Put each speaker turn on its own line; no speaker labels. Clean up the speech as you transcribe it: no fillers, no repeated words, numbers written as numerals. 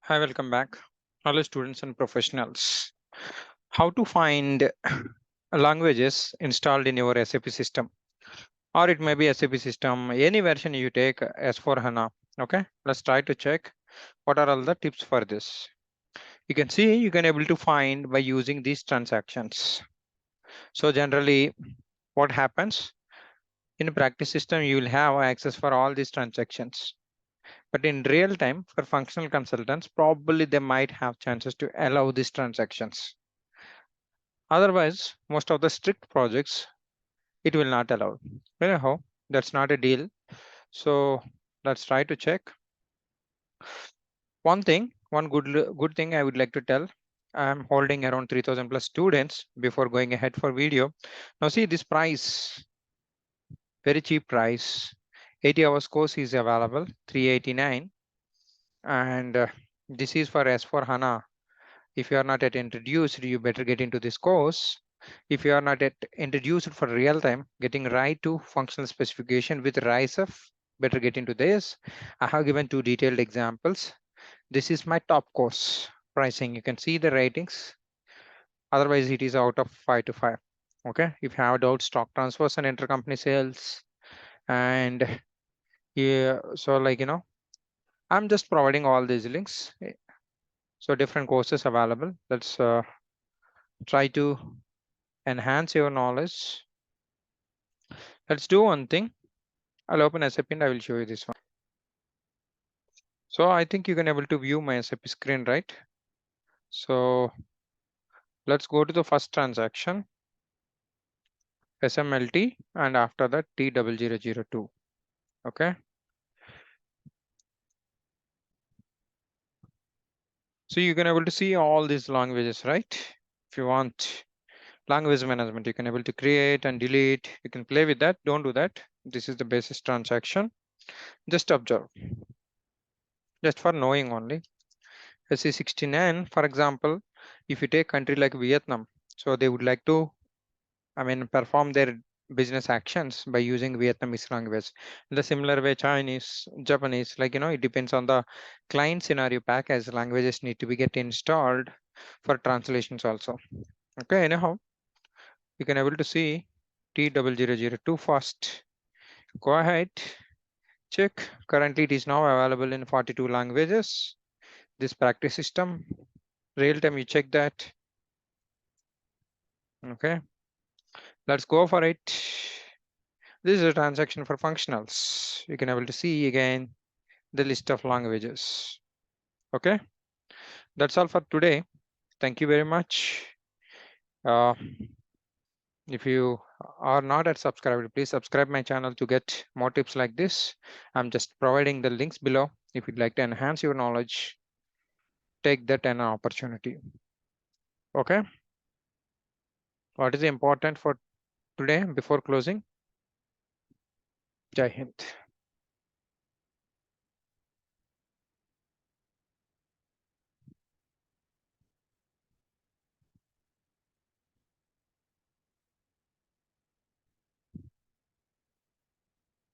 Hi, welcome back. Hello, students and professionals. How to find languages installed in your SAP system, or it may be SAP system, any version you take as for HANA. Okay, let's try to check what are all the tips for this. You can see you can able to find by using these transactions. So generally, what happens in a practice system, you will have access for all these transactions. But in real time, for functional consultants, probably they might have chances to allow these transactions. Otherwise, most of the strict projects, it will not allow. Anyhow, that's not a deal. So let's try to check. One good thing I would like to tell. I'm holding around 3,000 plus students before going ahead for video. Now see this price, very cheap price. 80 hours course is available, 389. And this is for S4 HANA. If you are not yet introduced, you better get into this course. If you are not yet introduced for real time, getting right to functional specification with RISEF, better get into this. I have given two detailed examples. This is my top course pricing. You can see the ratings. Otherwise, it is out of 5 to 5. Okay. If you have doubts, stock transfers and intercompany sales. And yeah, so I'm just providing all these links. So different courses available. Let's try to enhance your knowledge. Let's do one thing. I'll open SAP and I will show you this one. So I think you can able to view my SAP screen, right? So let's go to the first transaction, SMLT, and after that T0002. Okay. So you can able to see all these languages, right? If you want language management, you can able to create and delete. You can play with that. Don't do that. This is the basis transaction. Just observe, just for knowing only. SC69, for example, if you take country like Vietnam, so they would like to, perform their business actions by using Vietnamese language. In the similar way, Chinese, Japanese, it depends on the client scenario pack as languages need to be get installed for translations also. Okay, anyhow, you can able to see T0002 first. Go ahead, check. Currently, it is now available in 42 languages. This practice system, real time, you check that. Okay, let's go for it. This is a transaction for functionals. You can able to see again the list of languages. Okay, that's all for today. Thank you very much. Uh, if you are not at subscribed, please subscribe my channel to get more tips like this. I'm just providing the links below. If you'd like to enhance your knowledge, take that an opportunity. Okay, what is important for today before closing? Jai Hind.